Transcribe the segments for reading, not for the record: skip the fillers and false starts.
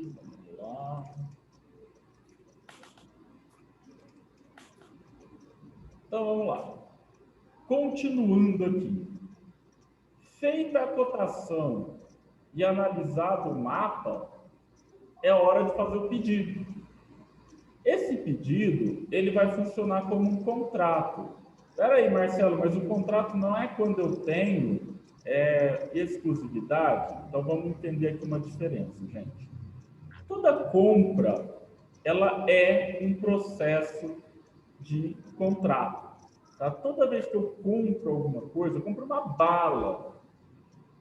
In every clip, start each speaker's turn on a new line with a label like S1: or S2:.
S1: Vamos lá. Então, vamos lá. Continuando aqui. Feita a cotação e analisado o mapa, é hora de fazer o pedido. Esse pedido, ele vai funcionar como um contrato. Espera aí, Marcelo, mas o contrato não é quando eu tenho exclusividade? Então, vamos entender aqui uma diferença, gente. Toda compra, ela é um processo de contrato. Tá? Toda vez que eu compro alguma coisa, eu compro uma bala,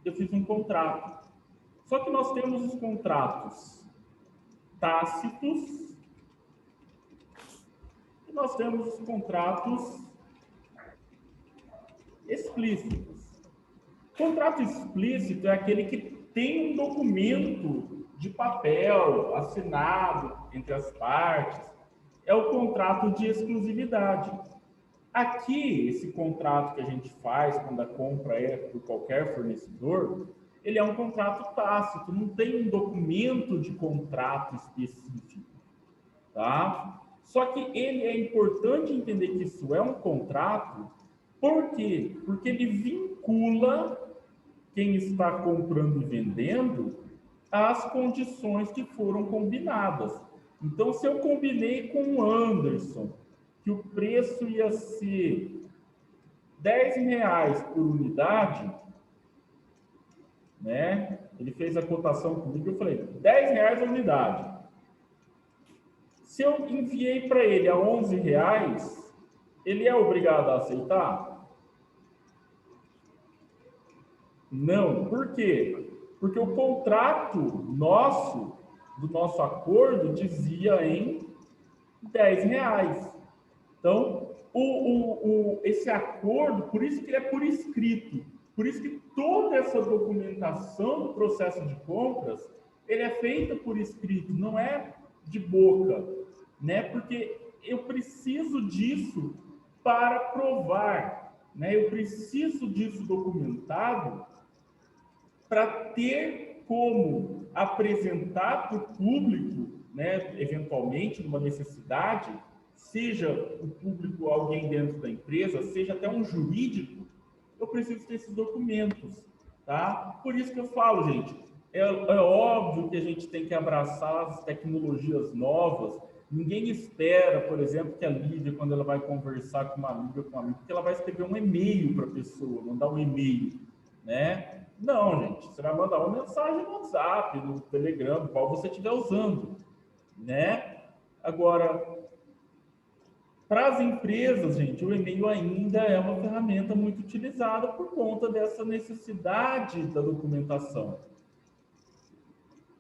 S1: eu fiz um contrato. Só que nós temos os contratos tácitos e nós temos os contratos explícitos. Contrato explícito é aquele que tem um documento de papel assinado entre as partes. É o contrato de exclusividade. Aqui, esse contrato que a gente faz quando a compra é por qualquer fornecedor, ele é um contrato tácito, não tem um documento de contrato específico, tá? Só que ele é importante entender que isso é um contrato, por quê? Porque ele vincula quem está comprando e vendendo às condições que foram combinadas. Então, se eu combinei com o Anderson que o preço ia ser R$10 por unidade, né? Ele fez a cotação comigo, eu falei, R$10 a unidade. Se eu enviei para ele a R$11, ele é obrigado a aceitar? Não. Por quê? Porque o contrato nosso, do nosso acordo, dizia em R$10. Então, esse acordo, por isso que ele é por escrito, por isso que toda essa documentação do processo de compras, ele é feita por escrito, não é de boca, né? Porque eu preciso disso para provar, né? Eu preciso disso documentado para ter como apresentar para o público, né? Eventualmente, numa necessidade, seja o público alguém dentro da empresa, seja até um jurídico, eu preciso ter esses documentos, tá? Por isso que eu falo, gente, é óbvio que a gente tem que abraçar as tecnologias novas. Ninguém espera, por exemplo, que a Lívia, quando ela vai conversar com uma amiga, com um amigo, que ela vai escrever um e-mail para a pessoa, mandar um e-mail, né? Não, gente, você vai mandar uma mensagem no WhatsApp, no Telegram, qual você estiver usando, né? Agora, para as empresas, gente, o e-mail ainda é uma ferramenta muito utilizada por conta dessa necessidade da documentação.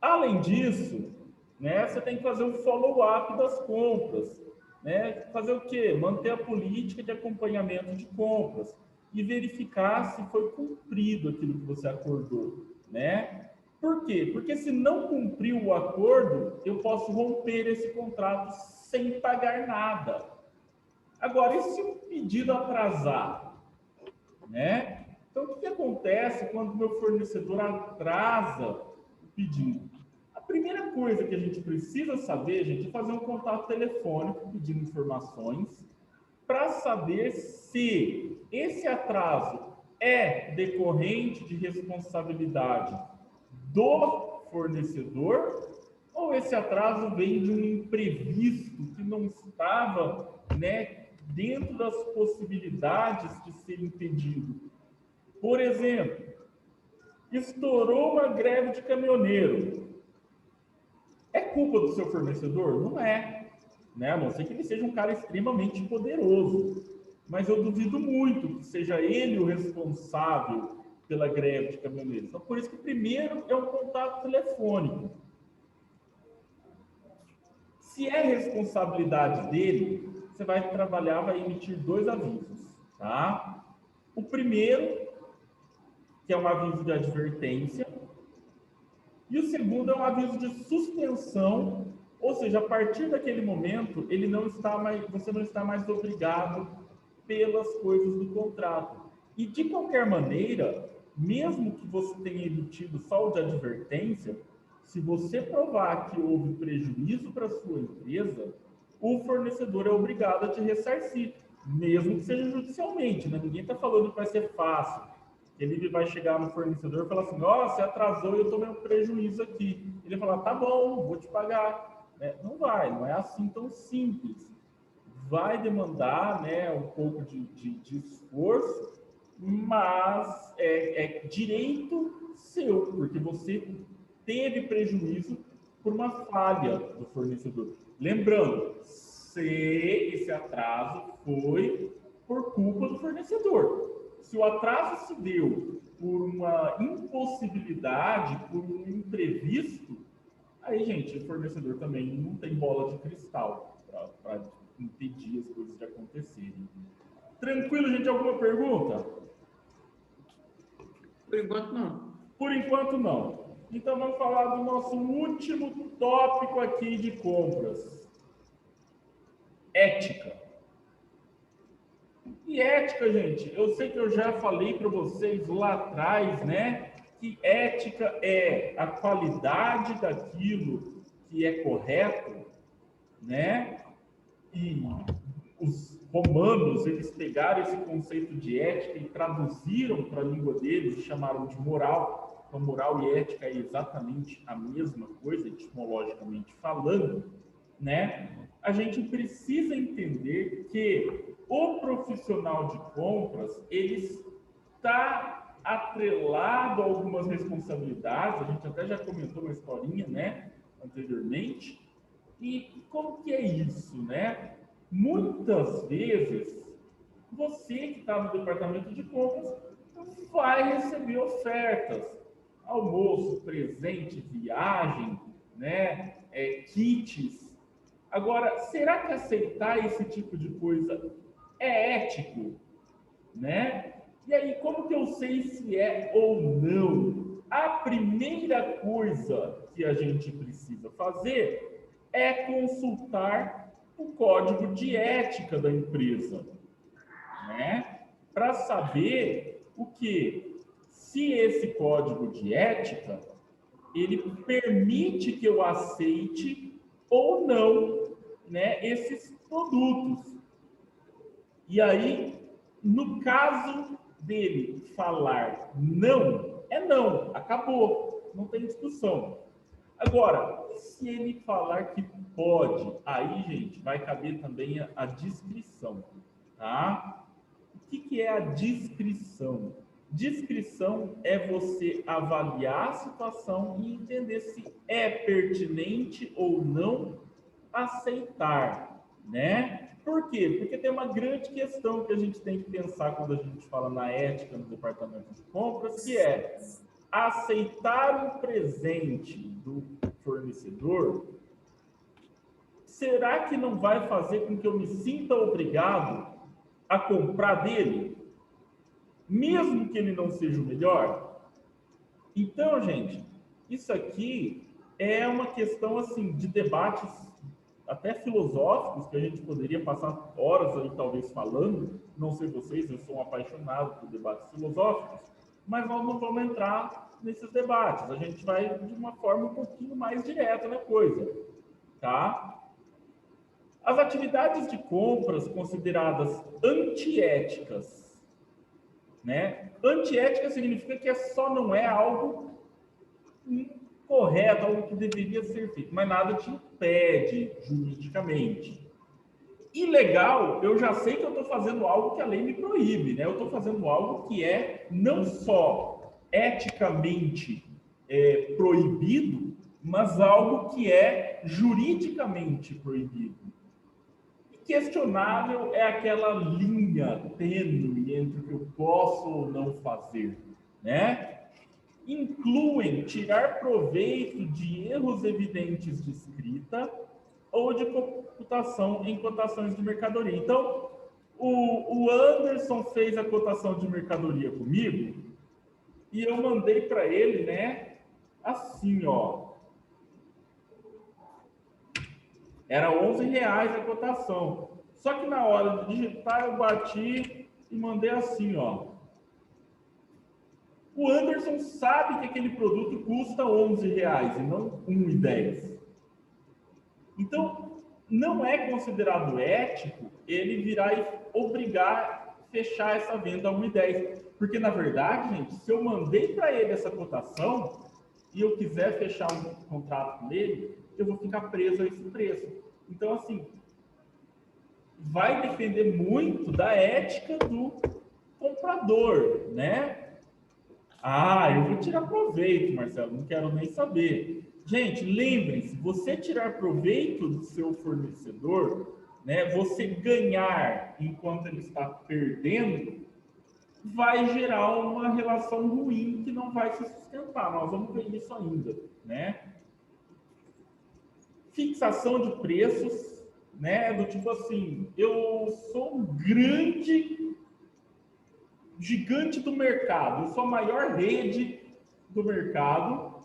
S1: Além disso, né, você tem que fazer um follow-up das compras, né? Fazer o quê? Manter a política de acompanhamento de compras e verificar se foi cumprido aquilo que você acordou, né? Por quê? Porque se não cumpriu o acordo, eu posso romper esse contrato sem pagar nada. Agora, e se um pedido atrasar, né? Então, o que acontece quando o meu fornecedor atrasa o pedido? A primeira coisa que a gente precisa saber, gente, é fazer um contato telefônico pedindo informações para saber se esse atraso é decorrente de responsabilidade do fornecedor ou esse atraso vem de um imprevisto que não estava, né, dentro das possibilidades de ser impedido. Por exemplo, estourou uma greve de caminhoneiro. É culpa do seu fornecedor? Não é, né? A não ser que ele seja um cara extremamente poderoso. Mas eu duvido muito que seja ele o responsável pela greve de caminhoneiros. Então, por isso que primeiro é um contato telefônico. Se é responsabilidade dele, você vai trabalhar, vai emitir 2 avisos, tá? O primeiro, que é um aviso de advertência, e o segundo é um aviso de suspensão, ou seja, a partir daquele momento, ele não está mais, você não está mais obrigado pelas coisas do contrato. E de qualquer maneira, mesmo que você tenha emitido só o de advertência, Se você provar que houve prejuízo para a sua empresa, o fornecedor é obrigado a te ressarcir, mesmo que seja judicialmente, né? Ninguém está falando que vai ser fácil. Ele vai chegar no fornecedor e falar assim, ó, você atrasou e eu tomei um prejuízo aqui. Ele vai falar, tá bom, vou te pagar. Não vai, não é assim tão simples. Vai demandar, né, um pouco de esforço, mas é direito seu, porque você teve prejuízo por uma falha do fornecedor. Lembrando, se esse atraso foi por culpa do fornecedor. Se o atraso se deu por uma impossibilidade, por um imprevisto, aí, gente, o fornecedor também não tem bola de cristal para impedir as coisas de acontecerem. Tranquilo, gente? Alguma pergunta?
S2: Por enquanto, não.
S1: Por enquanto, não. Então, vamos falar do nosso último tópico aqui de compras. Ética. E ética, gente, eu sei que eu já falei para vocês lá atrás, né? Que ética é a qualidade daquilo que é correto, né? E os romanos, eles pegaram esse conceito de ética e traduziram para a língua deles e chamaram de moral. Então, moral e ética é exatamente a mesma coisa, etimologicamente falando, né? A gente precisa entender que o profissional de compras, ele está atrelado a algumas responsabilidades, a gente até já comentou uma historinha, né, anteriormente. E como que é isso, né? Muitas vezes, você que está no departamento de compras vai receber ofertas, almoço, presente, viagem, né, kits. Agora, será que aceitar esse tipo de coisa é ético, né? E aí, como que eu sei se é ou não? A primeira coisa que a gente precisa fazer é consultar o código de ética da empresa, né? Para saber o que, se esse código de ética ele permite que eu aceite ou não, né, esses produtos. E aí, no caso dele falar não, é não, acabou, não tem discussão. Agora, se ele falar que pode, aí, gente, vai caber também a descrição, tá? O que é a descrição? Descrição é você avaliar a situação e entender se é pertinente ou não aceitar, né? Por quê? Porque tem uma grande questão que a gente tem que pensar quando a gente fala na ética no departamento de compras, que é aceitar um presente do fornecedor. Será que não vai fazer com que eu me sinta obrigado a comprar dele, mesmo que ele não seja o melhor? Então, gente, isso aqui é uma questão assim de debates até filosóficos que a gente poderia passar horas aí talvez falando. Não sei vocês, eu sou um apaixonado por debates filosóficos, mas nós não vamos entrar nesses debates. A gente vai de uma forma um pouquinho mais direta na coisa, tá? As atividades de compras consideradas antiéticas, né? Antiética significa que só não é algo incorreto, algo que deveria ser feito, mas nada te impede juridicamente. Ilegal, eu já sei que eu estou fazendo algo que a lei me proíbe, né? Eu estou fazendo algo que é não só eticamente proibido, mas algo que é juridicamente proibido. Questionável é aquela linha tênue entre o que eu posso ou não fazer, né? Incluem tirar proveito de erros evidentes de escrita ou de computação em cotações de mercadoria. Então, o Anderson fez a cotação de mercadoria comigo e eu mandei para ele, né? Assim, ó. Era R$11 a cotação. Só que na hora de digitar, eu bati e mandei assim, ó. O Anderson sabe que aquele produto custa R$11 e não R$1,10. Então, não é considerado ético ele virar e obrigar a fechar essa venda a 1,10. Porque, na verdade, gente, se eu mandei para ele essa cotação e eu quiser fechar um contrato com ele, eu vou ficar preso a esse preço. Então, assim, vai depender muito da ética do comprador, né? Ah, eu vou tirar proveito, Marcelo, não quero nem saber. Gente, lembrem-se, você tirar proveito do seu fornecedor, né, você ganhar enquanto ele está perdendo, vai gerar uma relação ruim que não vai se sustentar. Nós vamos ver isso ainda, né? Fixação de preços, né, do tipo assim, eu sou um gigante do mercado, eu sou a maior rede do mercado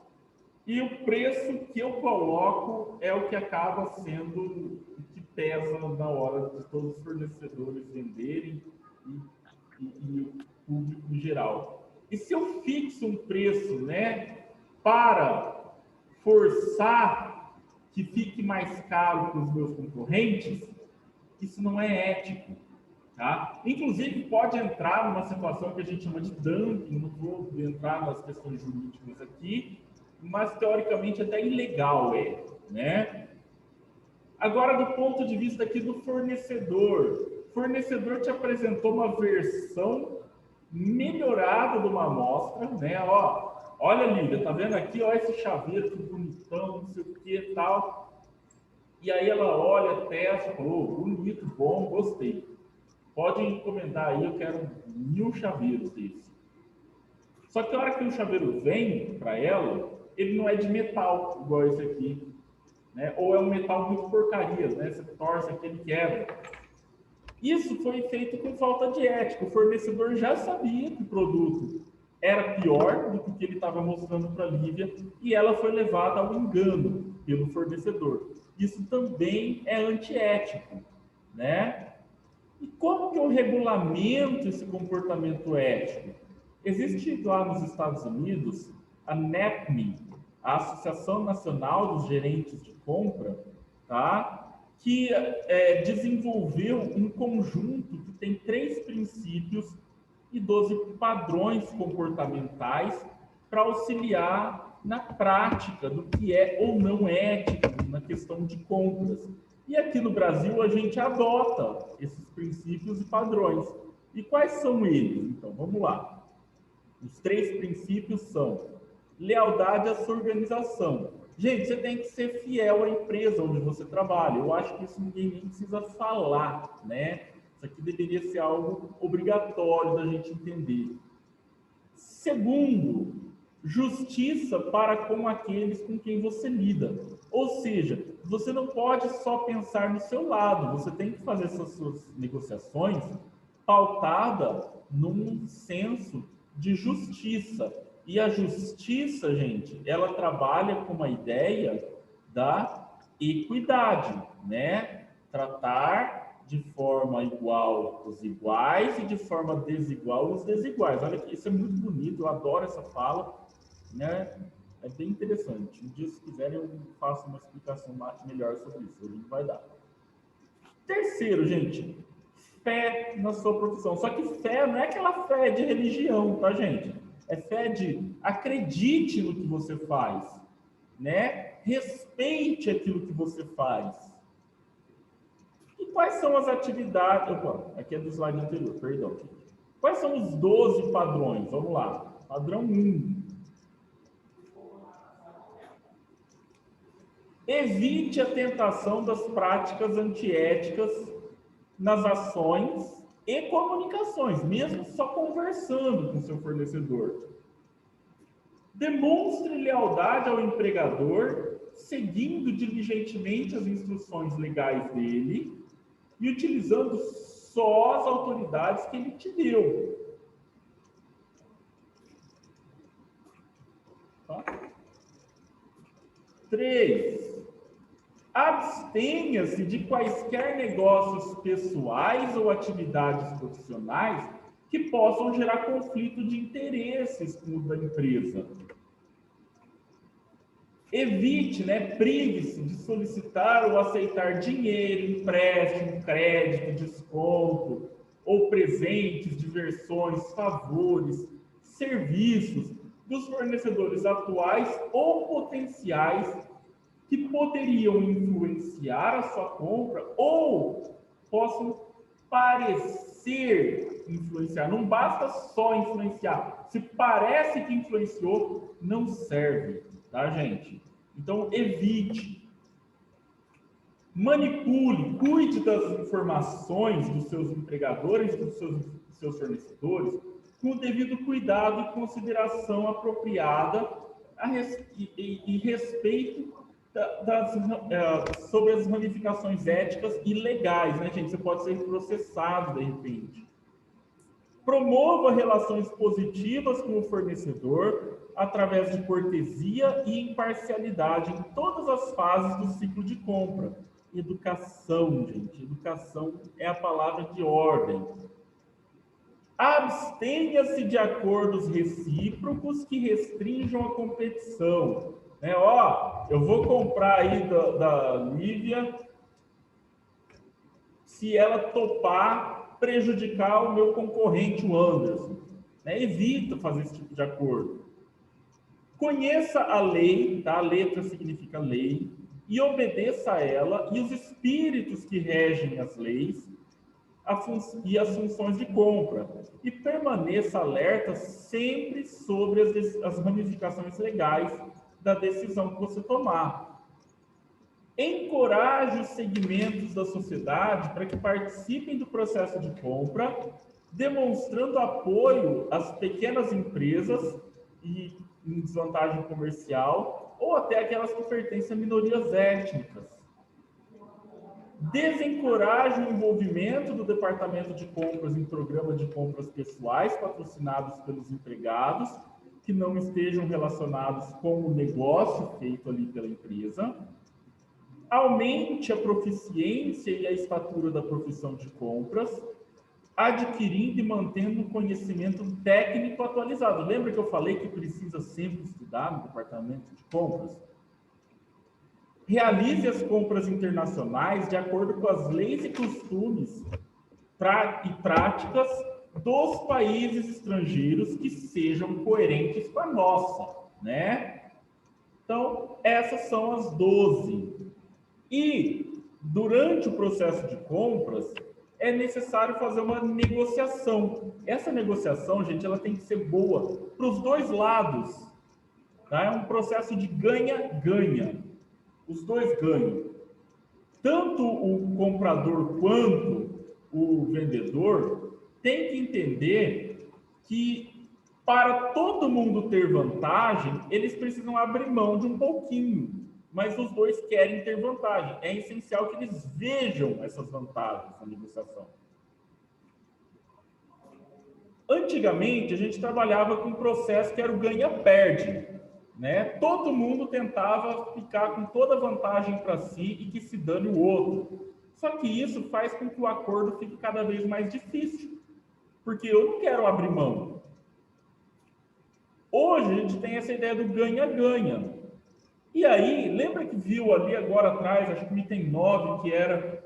S1: e o preço que eu coloco é o que acaba sendo o que pesa na hora de todos os fornecedores venderem e o público em geral. E se eu fixo um preço, né, para forçar que fique mais caro para os meus concorrentes, isso não é ético. Tá? Inclusive, pode entrar numa situação que a gente chama de dumping, não vou entrar nas questões jurídicas aqui, mas teoricamente até ilegal né? Agora, do ponto de vista aqui do fornecedor, o fornecedor te apresentou uma versão melhorada de uma amostra, né? Ó, olha, Lívia, tá vendo aqui, ó, esse chaveiro que bonitão, não sei o que e tal. E aí ela olha, testa, falou, bonito, bom, gostei. Pode encomendar aí, eu quero 1000 chaveiros desse. Só que a hora que o chaveiro vem para ela, ele não é de metal, igual esse aqui, né? Ou é um metal muito porcaria, né? Você torce aqui, ele quebra. Isso foi feito com falta de ética. O fornecedor já sabia que o produto era pior do que o que ele estava mostrando para a Lívia e ela foi levada ao engano pelo fornecedor. Isso também é antiético, né? E como que eu regulamento esse comportamento ético? Existe lá nos Estados Unidos a NAPME, a Associação Nacional dos Gerentes de Compra, tá? Que desenvolveu um conjunto que tem 3 princípios e 12 padrões comportamentais para auxiliar na prática do que é ou não ético na questão de compras. E aqui no Brasil a gente adota esses princípios e padrões. E quais são eles? Então, vamos lá. Os 3 princípios são lealdade à sua organização. Gente, você tem que ser fiel à empresa onde você trabalha. Eu acho que isso ninguém nem precisa falar, né? Isso aqui deveria ser algo obrigatório da gente entender. Segundo, justiça para com aqueles com quem você lida. Ou seja, você não pode só pensar no seu lado, você tem que fazer essas suas negociações pautada num senso de justiça. E a justiça, gente, ela trabalha com uma ideia da equidade, né? Tratar de forma igual os iguais e de forma desigual os desiguais. Olha que isso é muito bonito, eu adoro essa fala, né? É bem interessante. Um dia, se quiserem, eu faço uma explicação melhor sobre isso. Hoje não vai dar. Terceiro, gente, fé na sua profissão. Só que fé não é aquela fé de religião, tá, gente? É fé de acredite no que você faz, né? Respeite aquilo que você faz. E quais são as atividades... Opa, aqui é do slide anterior, perdão. Quais são os 12 padrões? Vamos lá. Padrão 1. Evite a tentação das práticas antiéticas nas ações e comunicações, mesmo só conversando com seu fornecedor. Demonstre lealdade ao empregador, seguindo diligentemente as instruções legais dele e utilizando só as autoridades que ele te deu. Tá? 3. Abstenha-se de quaisquer negócios pessoais ou atividades profissionais que possam gerar conflito de interesses com o da empresa. Evite, prive-se de solicitar ou aceitar dinheiro, empréstimo, crédito, desconto, ou presentes, diversões, favores, serviços dos fornecedores atuais ou potenciais que poderiam influenciar a sua compra ou possam parecer influenciar. Não basta só influenciar. Se parece que influenciou, não serve, tá, gente? Então, evite. Manipule, cuide das informações dos seus empregadores, dos seus fornecedores, com o devido cuidado e consideração apropriada e respeito sobre as ramificações éticas e legais, né, gente? Você pode ser processado, de repente. Promova relações positivas com o fornecedor através de cortesia e imparcialidade em todas as fases do ciclo de compra. Educação, gente. Educação é a palavra de ordem. Abstenha-se de acordos recíprocos que restringam a competição. Eu vou comprar aí da Lívia se ela topar prejudicar o meu concorrente, o Anderson. Evita fazer esse tipo de acordo. Conheça a lei, tá? A letra significa lei, e obedeça a ela e os espíritos que regem as leis e as funções de compra. E permaneça alerta sempre sobre as ramificações legais da decisão que você tomar. Encoraje os segmentos da sociedade para que participem do processo de compra, demonstrando apoio às pequenas empresas e em desvantagem comercial, ou até aquelas que pertencem a minorias étnicas. Desencoraje o envolvimento do departamento de compras em programa de compras pessoais patrocinados pelos empregados, que não estejam relacionados com o negócio feito ali pela empresa. Aumente a proficiência e a estatura da profissão de compras, adquirindo e mantendo um conhecimento técnico atualizado. Lembra que eu falei que precisa sempre estudar no departamento de compras? Realize as compras internacionais de acordo com as leis e costumes e práticas dos países estrangeiros que sejam coerentes com a nossa, né? Então, essas são as 12. E, durante o processo de compras, é necessário fazer uma negociação. Essa negociação, gente, ela tem que ser boa para os dois lados. Tá? É um processo de ganha-ganha. Os dois ganham. Tanto o comprador quanto o vendedor tem que entender que, para todo mundo ter vantagem, eles precisam abrir mão de um pouquinho. Mas os dois querem ter vantagem. É essencial que eles vejam essas vantagens na negociação. Antigamente, a gente trabalhava com um processo que era o ganha-perde, né? Todo mundo tentava ficar com toda a vantagem para si e que se dane o outro. Só que isso faz com que o acordo fique cada vez mais difícil, porque eu não quero abrir mão. Hoje, a gente tem essa ideia do ganha-ganha. E aí, lembra que viu ali agora atrás, acho que o item 9, que era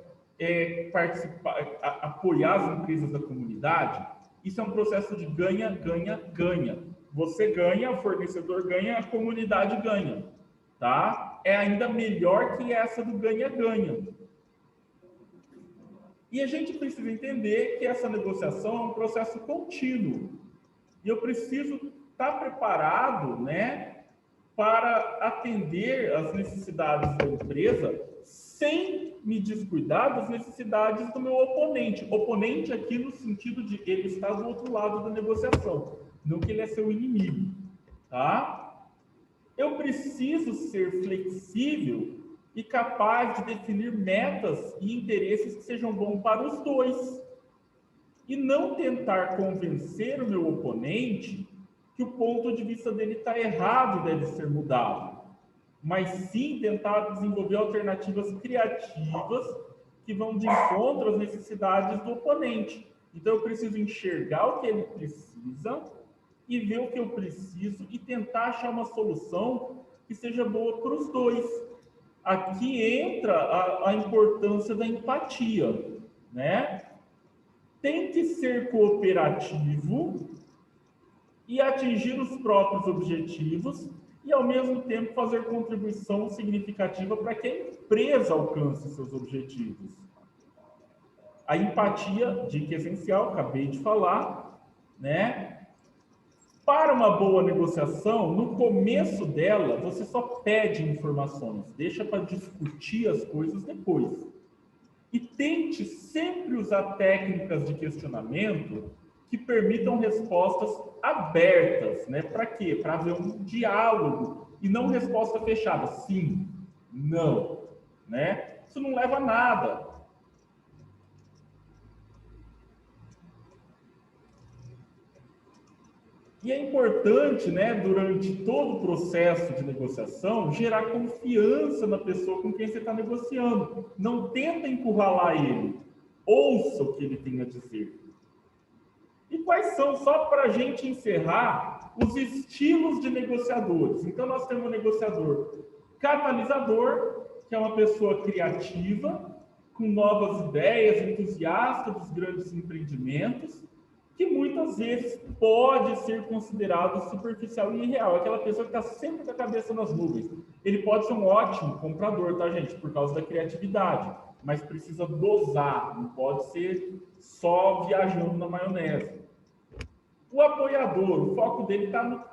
S1: apoiar as empresas da comunidade? Isso é um processo de ganha, ganha, ganha. Você ganha, o fornecedor ganha, a comunidade ganha, tá? É ainda melhor que essa do ganha, ganha. E a gente precisa entender que essa negociação é um processo contínuo. E eu preciso estar preparado, né, para atender às necessidades da empresa sem me descuidar das necessidades do meu oponente. Oponente aqui no sentido de ele estar do outro lado da negociação, não que ele é seu inimigo, tá? Eu preciso ser flexível e capaz de definir metas e interesses que sejam bons para os dois. E não tentar convencer o meu oponente que o ponto de vista dele está errado e deve ser mudado, mas sim tentar desenvolver alternativas criativas que vão de encontro às necessidades do oponente. Então, eu preciso enxergar o que ele precisa e ver o que eu preciso e tentar achar uma solução que seja boa para os dois. Aqui entra a importância da empatia, né? Tente ser cooperativo e atingir os próprios objetivos e, ao mesmo tempo, fazer contribuição significativa para que a empresa alcance seus objetivos. A empatia, dica essencial, acabei de falar, né? Para uma boa negociação, no começo dela, você só pede informações, deixa para discutir as coisas depois. E tente sempre usar técnicas de questionamento que permitam respostas abertas, né? Para quê? Para haver um diálogo e não resposta fechada, sim, não, né? Isso não leva a nada. E é importante, né, durante todo o processo de negociação, gerar confiança na pessoa com quem você está negociando. Não tenta encurralar ele. Ouça o que ele tem a dizer. E quais são, só para a gente encerrar, os estilos de negociadores? Então, nós temos um negociador catalisador, que é uma pessoa criativa, com novas ideias, entusiasta dos grandes empreendimentos, que muitas vezes pode ser considerado superficial e irreal. Aquela pessoa que está sempre com a cabeça nas nuvens. Ele pode ser um ótimo comprador, tá, gente? Por causa da criatividade. Mas precisa dosar, não pode ser só viajando na maionese. O apoiador, o foco dele está no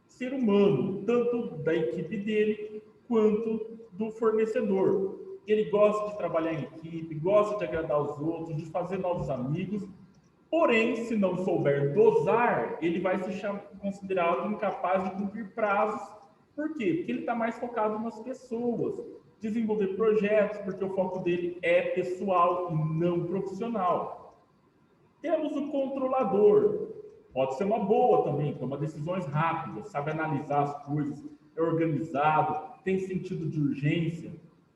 S1: ser humano, tanto da equipe dele quanto do fornecedor. Ele gosta de trabalhar em equipe, gosta de agradar os outros, de fazer novos amigos. Porém, se não souber dosar, ele vai ser considerado incapaz de cumprir prazos. Por quê? Porque ele está mais focado nas pessoas, desenvolver projetos, porque o foco dele é pessoal e não profissional. Temos o controlador. Pode ser uma boa também, toma decisões rápidas, sabe analisar as coisas, é organizado, tem sentido de urgência.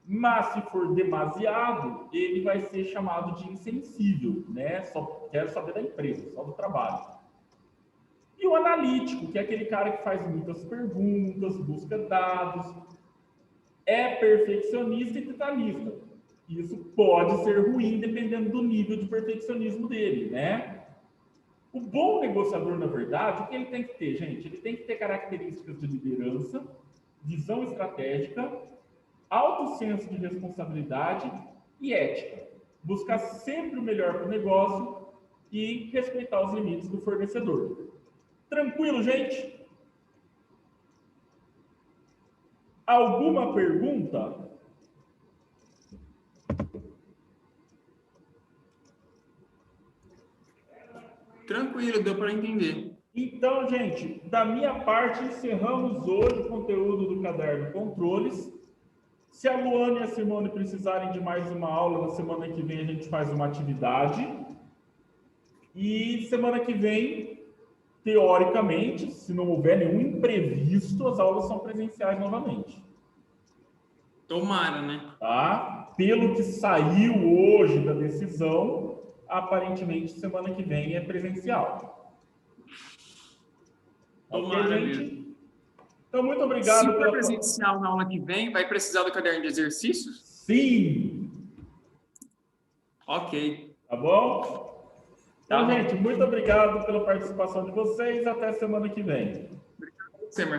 S1: Mas se for demasiado, ele vai ser chamado de insensível, né? Só quero saber da empresa, só do trabalho. E o analítico, que é aquele cara que faz muitas perguntas, busca dados, é perfeccionista e detalhista. Isso pode ser ruim dependendo do nível de perfeccionismo dele, né? O bom negociador, na verdade, o que ele tem que ter, gente? Ele tem que ter características de liderança, visão estratégica, alto senso de responsabilidade e ética. Buscar sempre o melhor para o negócio e respeitar os limites do fornecedor. Tranquilo, gente? Alguma pergunta?
S2: Tranquilo, deu para entender.
S1: Então, gente, da minha parte, encerramos hoje o conteúdo do Caderno Controles. Se a Luana e a Simone precisarem de mais uma aula, na semana que vem a gente faz uma atividade. E semana que vem, teoricamente, se não houver nenhum imprevisto, as aulas são presenciais novamente.
S2: Tomara, né?
S1: Tá? Pelo que saiu hoje da decisão, aparentemente semana que vem é presencial.
S2: Tomara,
S1: ok, gente?
S2: mesmo.
S1: Então, muito obrigado.
S2: Se for presencial na aula que vem, vai precisar do caderno de exercícios?
S1: Sim!
S2: Ok.
S1: Tá bom? Então,
S2: Tá bom.
S1: gente, muito obrigado pela participação de vocês. Até semana que vem.
S2: Obrigado a você, Marcelo.